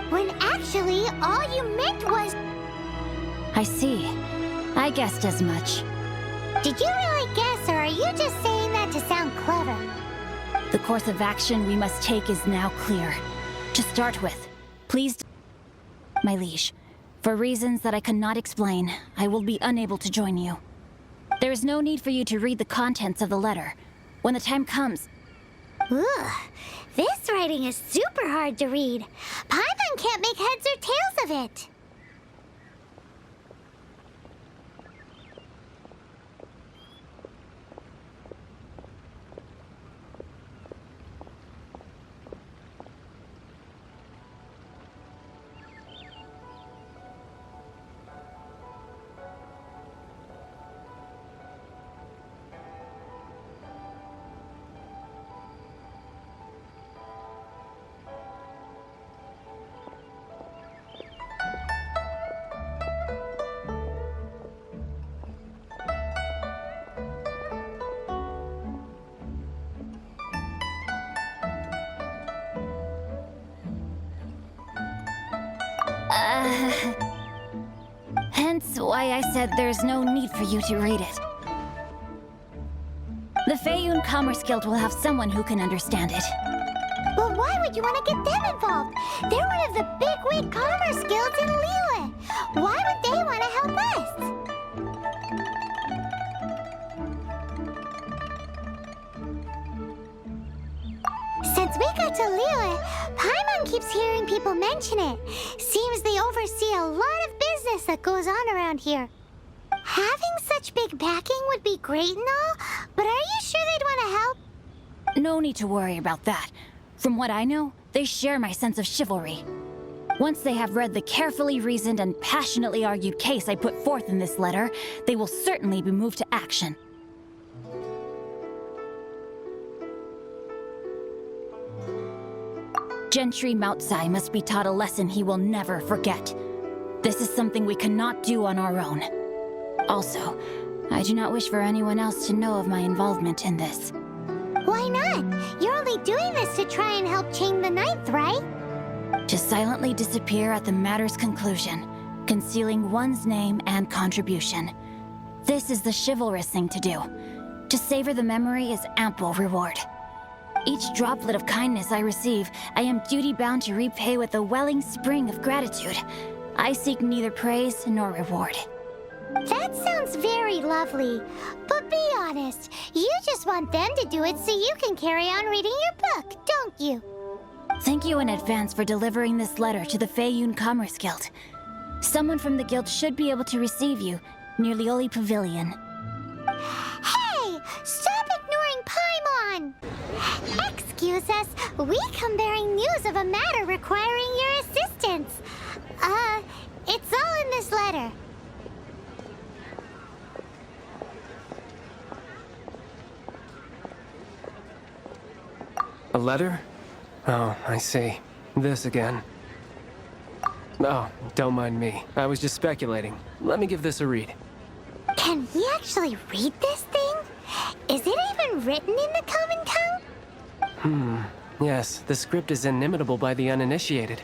When actually, all you meant was... I see. I guessed as much. Did you really guess, or are you just saying that to sound clever? The course of action we must take is now clear. To start with, please... My liege, for reasons that I cannot explain, I will be unable to join you. There is no need for you to read the contents of the letter. When the time comes... Ugh, this writing is super hard to read. Paimon can't make heads or tails of it. Hence why I said there's no need for you to read it. The Feiyun Commerce Guild will have someone who can understand it. Well, why would you want to get them involved? They're one of the bigwig commerce guilds in Liyue. Why would they want to help us? Since we got to Liyue, Paimon keeps hearing people mention it. Seems they oversee a lot of business that goes on around here. Having such big backing would be great and all, but are you sure they'd want to help? No need to worry about that. From what I know, they share my sense of chivalry. Once they have read the carefully reasoned and passionately argued case I put forth in this letter, they will certainly be moved to action. Gentry Moutsai must be taught a lesson he will never forget. This is something we cannot do on our own. Also, I do not wish for anyone else to know of my involvement in this. Why not? You're only doing this to try and help chain the ninth, right? To silently disappear at the matter's conclusion, concealing one's name and contribution. This is the chivalrous thing to do. To savor the memory is ample reward. Each droplet of kindness I receive, I am duty-bound to repay with a welling spring of gratitude. I seek neither praise nor reward. That sounds very lovely. But be honest, you just want them to do it so you can carry on reading your book, don't you? Thank you in advance for delivering this letter to the Feiyun Commerce Guild. Someone from the guild should be able to receive you near Lioli Pavilion. Hey! Stop ignoring Paimon! Excuse us, we come bearing news of a matter requiring your assistance. It's all in this letter. A letter? Oh, I see. This again. Oh, don't mind me. I was just speculating. Let me give this a read. Can he actually read this thing? Is it even written in the common tongue? Yes, the script is inimitable by the uninitiated.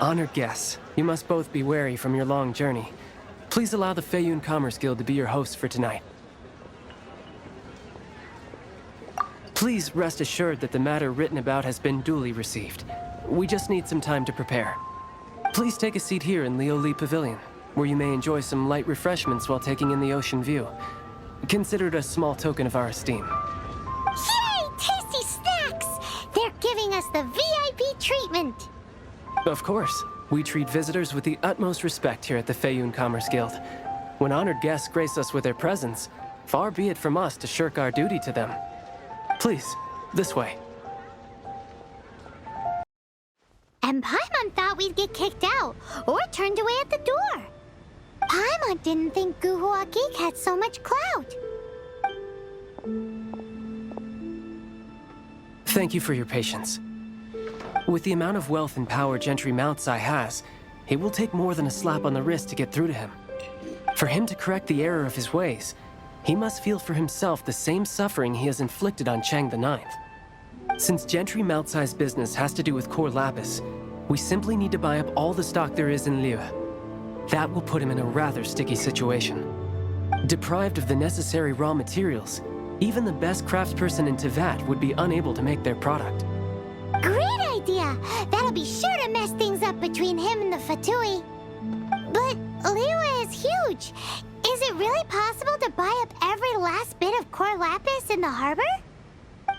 Honored guests, you must both be wary from your long journey. Please allow the Feiyun Commerce Guild to be your hosts for tonight. Please rest assured that the matter written about has been duly received. We just need some time to prepare. Please take a seat here in Lioli Pavilion, where you may enjoy some light refreshments while taking in the ocean view. Consider it a small token of our esteem. Yay! Tasty snacks! They're giving us the VIP treatment! Of course. We treat visitors with the utmost respect here at the Feiyun Commerce Guild. When honored guests grace us with their presence, far be it from us to shirk our duty to them. Please, this way. And Paimon thought we'd get kicked out, or turned away at the door. Paimon didn't think Guhua Geek had so much clout. Thank you for your patience. With the amount of wealth and power Gentry Moutsai has, it will take more than a slap on the wrist to get through to him. For him to correct the error of his ways, he must feel for himself the same suffering he has inflicted on Chang the Ninth. Since Gentry Moutsai's business has to do with core lapis, we simply need to buy up all the stock there is in Liyue. That will put him in a rather sticky situation. Deprived of the necessary raw materials, even the best craftsperson in Tevat would be unable to make their product. Great idea! That'll be sure to mess things up between him and the Fatui. But Liyue is huge. Is it really possible to buy up every last bit of core lapis in the harbor?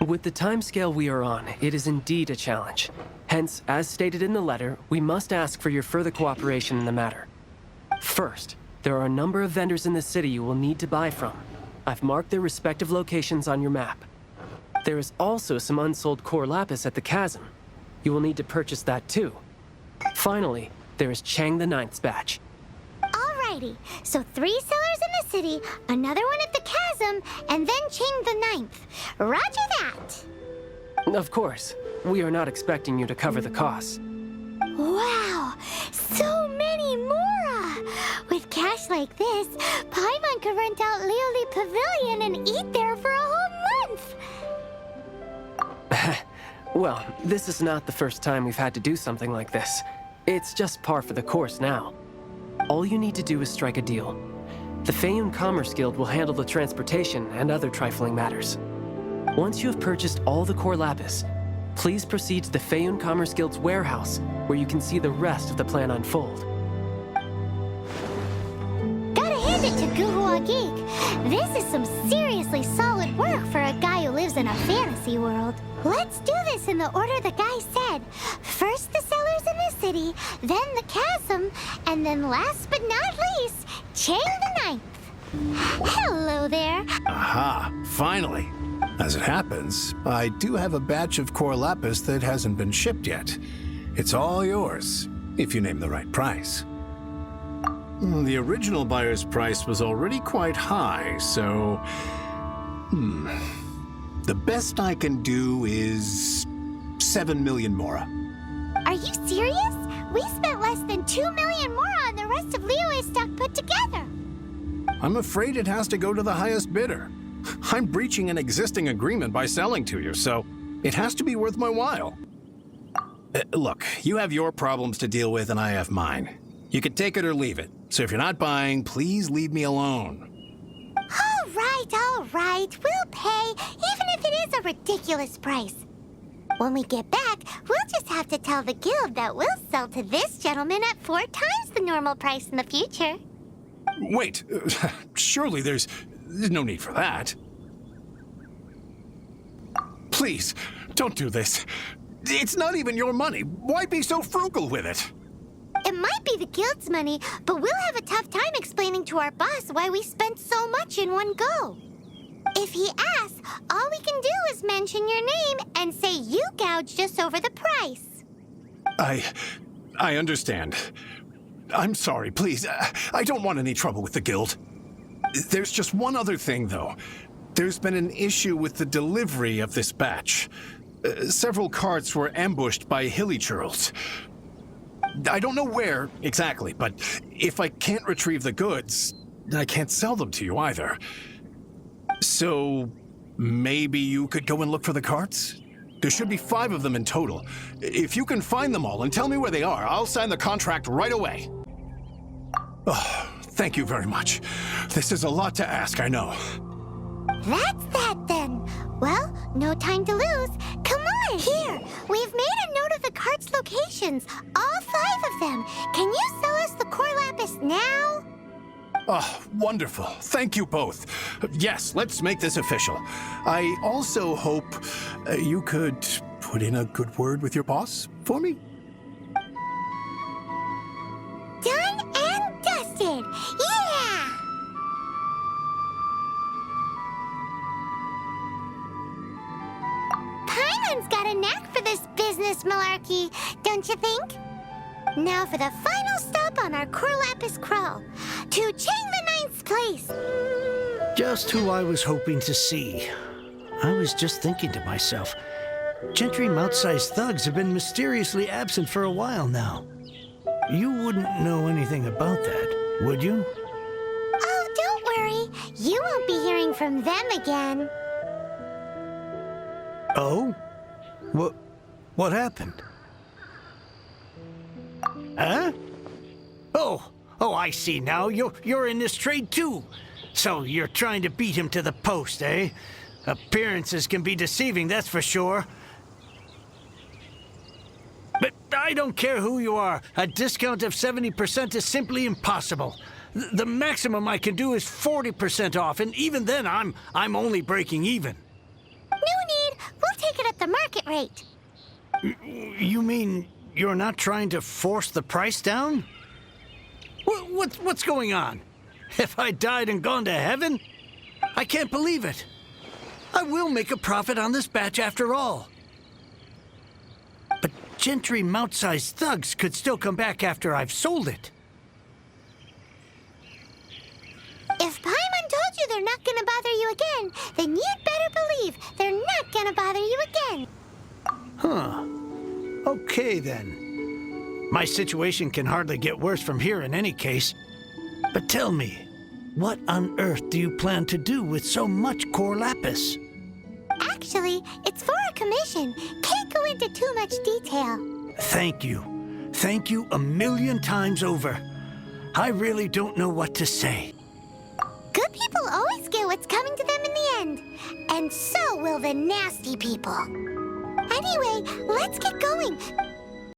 With the timescale we are on, it is indeed a challenge. Hence, as stated in the letter, we must ask for your further cooperation in the matter. First, there are a number of vendors in the city you will need to buy from. I've marked their respective locations on your map. There is also some unsold core lapis at the chasm. You will need to purchase that too. Finally, there is Chang the Ninth's batch. Alrighty, so 3 sellers in the city, another one at the chasm, and then Chang the Ninth. Roger that! Of course, we are not expecting you to cover the costs. Wow, so many Mora! With cash like this, Paimon could rent out Lioli Pavilion and eat there for a whole month! Well, this is not the first time we've had to do something like this. It's just par for the course now. All you need to do is strike a deal. The Feiyun Commerce Guild will handle the transportation and other trifling matters. Once you have purchased all the core lapis, please proceed to the Feiyun Commerce Guild's warehouse, where you can see the rest of the plan unfold. Gotta hand it to Guhua Geek. This is some seriously solid work for a guy who lives in a fantasy world. Let's do this in the order the guy said. First the sellers in the city, then the chasm, and then last but not least, Chang the Ninth. Hello there. Aha, finally. As it happens, I do have a batch of core lapis that hasn't been shipped yet. It's all yours, if you name the right price. The original buyer's price was already quite high, so... The best I can do is 7 million Mora. Are you serious? We spent less than 2 million more on the rest of Liyue's stock put together. I'm afraid it has to go to the highest bidder. I'm breaching an existing agreement by selling to you, so it has to be worth my while. Look, you have your problems to deal with and I have mine. You can take it or leave it. So if you're not buying, please leave me alone. All right. We'll pay, even if it is a ridiculous price. When we get back, we'll just have to tell the guild that we'll sell to this gentleman at 4 times the normal price in the future. Wait, surely there's no need for that. Please, don't do this. It's not even your money. Why be so frugal with it? It might be the guild's money, but we'll have a tough time explaining to our boss why we spent so much in one go. If he asks, all we can do is mention your name and say you gouged us over the price. I understand. I'm sorry, please. I don't want any trouble with the guild. There's just one other thing, though. There's been an issue with the delivery of this batch. Several carts were ambushed by hilly churls. I don't know where exactly, but if I can't retrieve the goods, I can't sell them to you either. So maybe you could go and look for the carts? There should be 5 of them in total. If you can find them all and tell me where they are, I'll sign the contract right away. Oh, thank you very much. This is a lot to ask, I know. That's that then. Well, no time to lose. Come on. Here, we've made a note of the carts' locations. All 5 of them. Can you sell us the core lapis now? Oh, wonderful. Thank you both. Yes, let's make this official. I also hope you could put in a good word with your boss for me. Done and dusted. Yeah! Paimon's got a knack for this business malarkey, don't you think? Now for the final stop on our core lapis crawl, to Chang the Ninth's place. Just who I was hoping to see. I was just thinking to myself, Gentry Moutsai's thugs have been mysteriously absent for a while now. You wouldn't know anything about that, would you? Oh, don't worry. You won't be hearing from them again. Oh? What happened? Huh? Oh, I see now. You're in this trade too. So you're trying to beat him to the post, eh? Appearances can be deceiving, that's for sure. But I don't care who you are. A discount of 70% is simply impossible. The maximum I can do is 40% off, and even then I'm only breaking even. No need. We'll take it at the market rate. You mean you're not trying to force the price down? What's going on? Have I died and gone to heaven? I can't believe it. I will make a profit on this batch after all. But Gentry mount-sized thugs could still come back after I've sold it. If Paimon told you they're not gonna bother you again, then you'd better believe they're not gonna bother you again. Huh. Okay, then. My situation can hardly get worse from here in any case. But tell me, what on earth do you plan to do with so much core lapis? Actually, it's for a commission. Can't go into too much detail. Thank you. Thank you 1,000,000 times over. I really don't know what to say. Good people always get what's coming to them in the end. And so will the nasty people. Anyway, let's get going.